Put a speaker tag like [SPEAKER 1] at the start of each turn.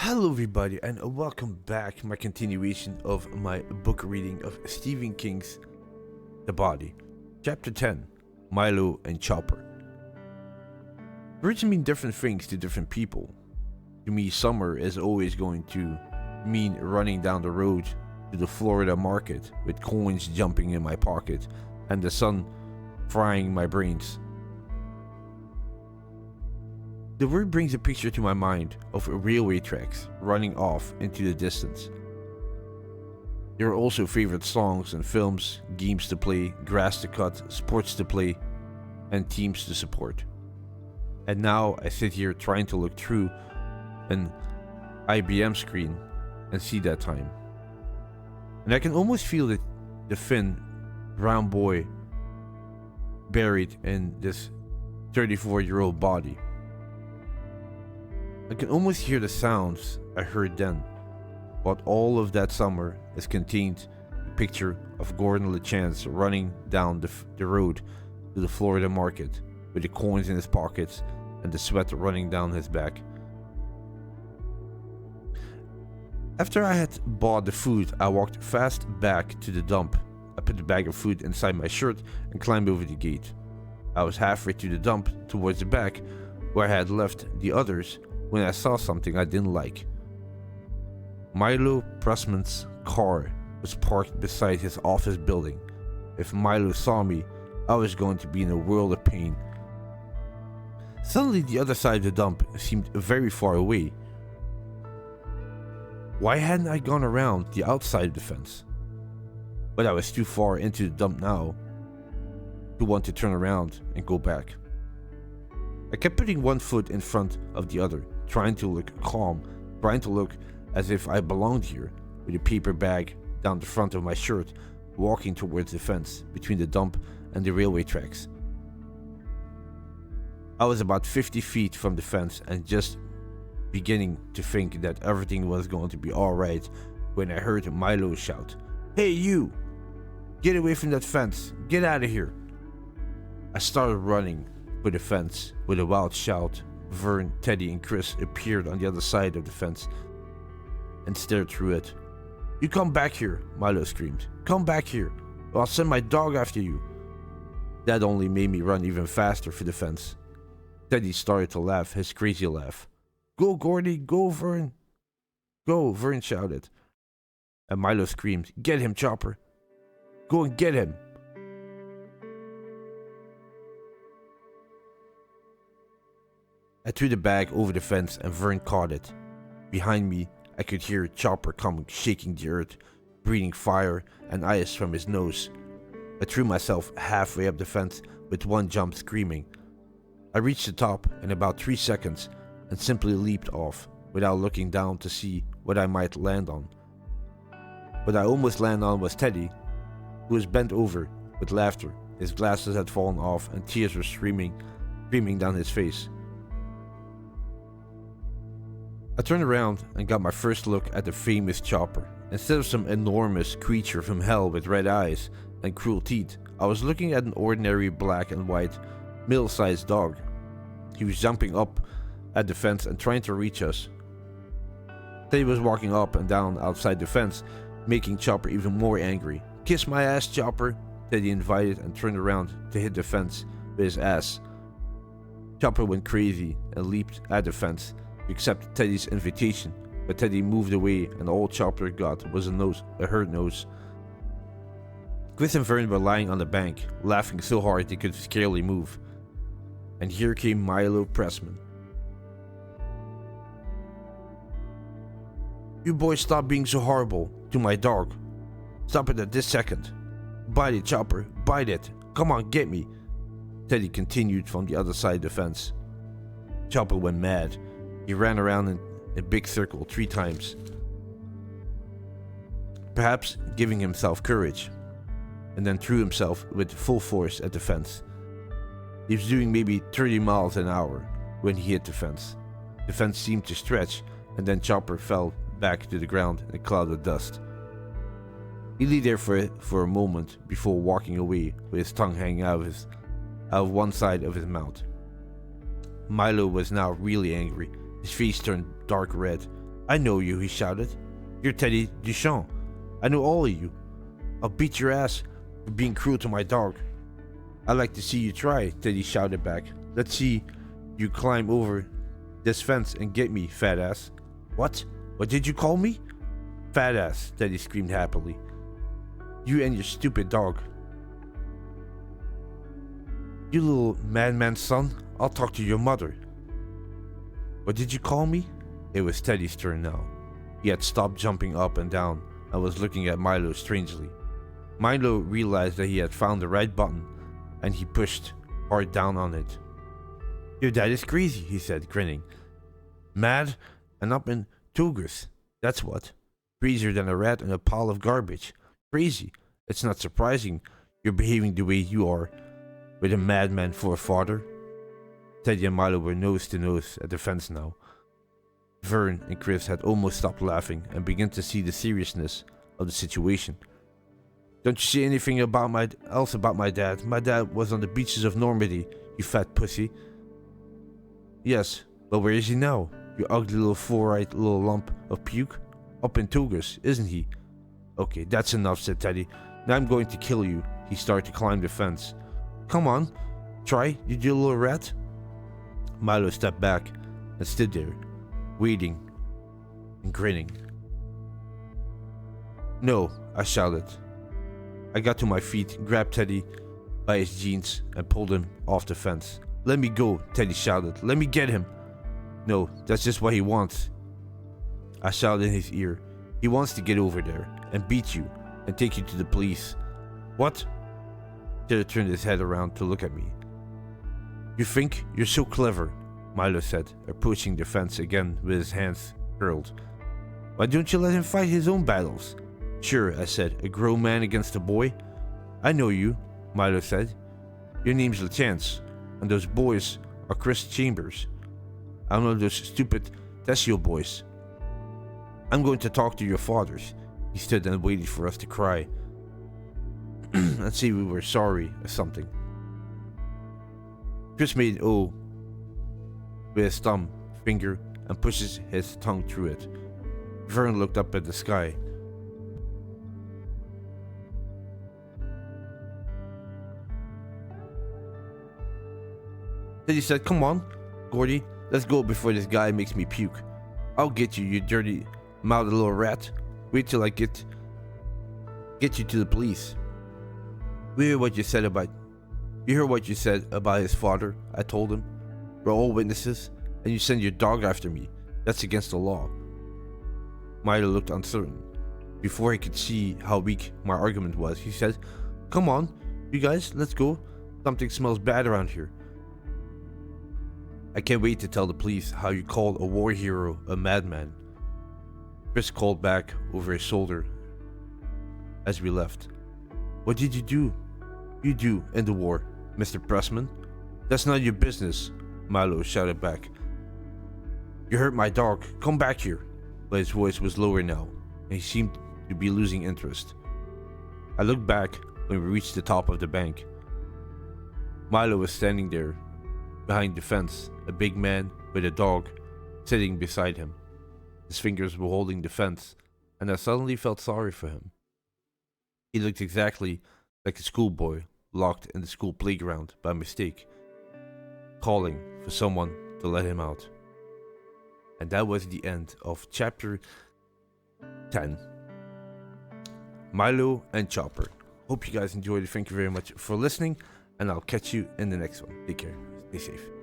[SPEAKER 1] Hello everybody and welcome back to my continuation of my book reading of Stephen King's The Body. Chapter 10, Milo and Chopper. Words mean different things to different people. To me, summer is always going to mean running down the road to the Florida market with coins jumping in my pocket and the sun frying my brains. The word brings a picture to my mind of railway tracks running off into the distance. There are also favorite songs and films, games to play, grass to cut, sports to play, and teams to support. And now I sit here trying to look through an IBM screen and see that time. And I can almost feel the thin, brown boy buried in this 34-year-old body. I can almost hear the sounds I heard then, but all of that summer is contained a picture of Gordon LeChance running down the road to the Florida market with the coins in his pockets and the sweat running down his back. After I had bought the food, I walked fast back to the dump. I put the bag of food inside my shirt and climbed over the gate. I was halfway to the dump towards the back where I had left the others when I saw something I didn't like. Milo Pressman's car was parked beside his office building. If Milo saw me, I was going to be in a world of pain. Suddenly the other side of the dump seemed very far away. Why hadn't I gone around the outside of the fence? But I was too far into the dump now to want to turn around and go back. I kept putting one foot in front of the other, trying to look calm, trying to look as if I belonged here, with a paper bag down the front of my shirt, walking towards the fence between the dump and the railway tracks. I was about 50 feet from the fence and just beginning to think that everything was going to be alright when I heard Milo shout, "Hey you! Get away from that fence! Get out of here!" I started running for the fence with a wild shout. Vern, Teddy, and Chris appeared on the other side of the fence and stared through it. "You come back here," Milo screamed. "Come back here, or I'll send my dog after you." That only made me run even faster for the fence. Teddy started to laugh, his crazy laugh. "Go, Gordy, go, Vern. Go," Vern shouted. And Milo screamed, "Get him, Chopper. Go and get him." I threw the bag over the fence and Vern caught it. Behind me, I could hear Chopper coming, shaking the earth, breathing fire and ice from his nose. I threw myself halfway up the fence with one jump, screaming. I reached the top in about 3 seconds and simply leaped off without looking down to see what I might land on. What I almost landed on was Teddy, who was bent over with laughter. His glasses had fallen off and tears were streaming down his face. I turned around and got my first look at the famous Chopper. Instead of some enormous creature from hell with red eyes and cruel teeth, I was looking at an ordinary black and white, middle-sized dog. He was jumping up at the fence and trying to reach us. Teddy was walking up and down outside the fence, making Chopper even more angry. "Kiss my ass, Chopper," Teddy invited and turned around to hit the fence with his ass. Chopper went crazy and leaped at the fence to accept Teddy's invitation, but Teddy moved away and all Chopper got was a hurt nose. Chris and Vern were lying on the bank, laughing so hard they could scarcely move. And here came Milo Pressman. "You boys stop being so horrible to my dog. Stop it at this second. Bite it, Chopper, bite it. Come on, get me," Teddy continued from the other side of the fence. Chopper went mad. He ran around in a big circle 3 times, perhaps giving himself courage, and then threw himself with full force at the fence. He was doing maybe 30 miles an hour when he hit the fence. The fence seemed to stretch, and then Chopper fell back to the ground in a cloud of dust. He lay there for a moment before walking away with his tongue hanging out of one side of his mouth. Milo was now really angry. His face turned dark red. I know you, he shouted. You're Teddy Duchamp. I know all of you. I'll beat your ass for being cruel to my dog. I'd like to see you try, Teddy shouted back. Let's see you climb over this fence and get me, fat ass. What? What did you call me? Fat ass, Teddy screamed happily. You and your stupid dog. You little madman son, I'll talk to your mother. What did you call me? It was Teddy's turn now. He had stopped jumping up and down and was looking at Milo strangely. Milo realized that he had found the right button and he pushed hard down on it. Your dad is crazy, he said, grinning. Mad and up in Togris, that's what. Crazier than a rat in a pile of garbage. Crazy. It's not surprising you're behaving the way you are, with a madman for a father. Teddy and Milo were nose to nose at the fence now. Vern and Chris had almost stopped laughing and began to see the seriousness of the situation. Don't you see anything else about my dad? My dad was on the beaches of Normandy, you fat pussy. Yes, but where is he now? You ugly little four-eyed little lump of puke? Up in Togris, isn't he? Okay, that's enough, said Teddy. Now I'm going to kill you. He started to climb the fence. Come on, try, you little rat. Milo stepped back and stood there, waiting and grinning. No, I shouted. I got to my feet, grabbed Teddy by his jeans and pulled him off the fence. Let me go, Teddy shouted. Let me get him. No, that's just what he wants. I shouted in his ear. He wants to get over there and beat you and take you to the police. What? Teddy turned his head around to look at me. You think you're so clever, Milo said, approaching the fence again with his hands curled. Why don't you let him fight his own battles? Sure, I said, a grown man against a boy. I know you, Milo said. Your name's LeChance, and those boys are Chris Chambers. I know those stupid Tessio boys. I'm going to talk to your fathers. He stood and waited for us to cry and say we were sorry or something. Chris made an O with his thumb finger and pushes his tongue through it. Vern looked up at the sky. Then he said, come on, Gordy, let's go before this guy makes me puke. I'll get you, you dirty mouthed little rat. Wait till I get you to the police. You heard what you said about his father, I told him. We're all witnesses, and you send your dog after me. That's against the law. Milo looked uncertain. Before he could see how weak my argument was, he said, come on, you guys, let's go. Something smells bad around here. I can't wait to tell the police how you called a war hero a madman. Chris called back over his shoulder as we left. What did you do? You do in the war, Mr. Pressman. That's not your business, Milo shouted back. You hurt my dog. Come back here. But his voice was lower now, and he seemed to be losing interest. I looked back when we reached the top of the bank. Milo was standing there, behind the fence, a big man with a dog sitting beside him. His fingers were holding the fence, and I suddenly felt sorry for him. He looked exactly like a schoolboy locked in the school playground by mistake, calling for someone to let him out. And that was the end of chapter 10. Milo and Chopper. Hope you guys enjoyed it. Thank you very much for listening, and I'll catch you in the next one. Take care. Stay safe.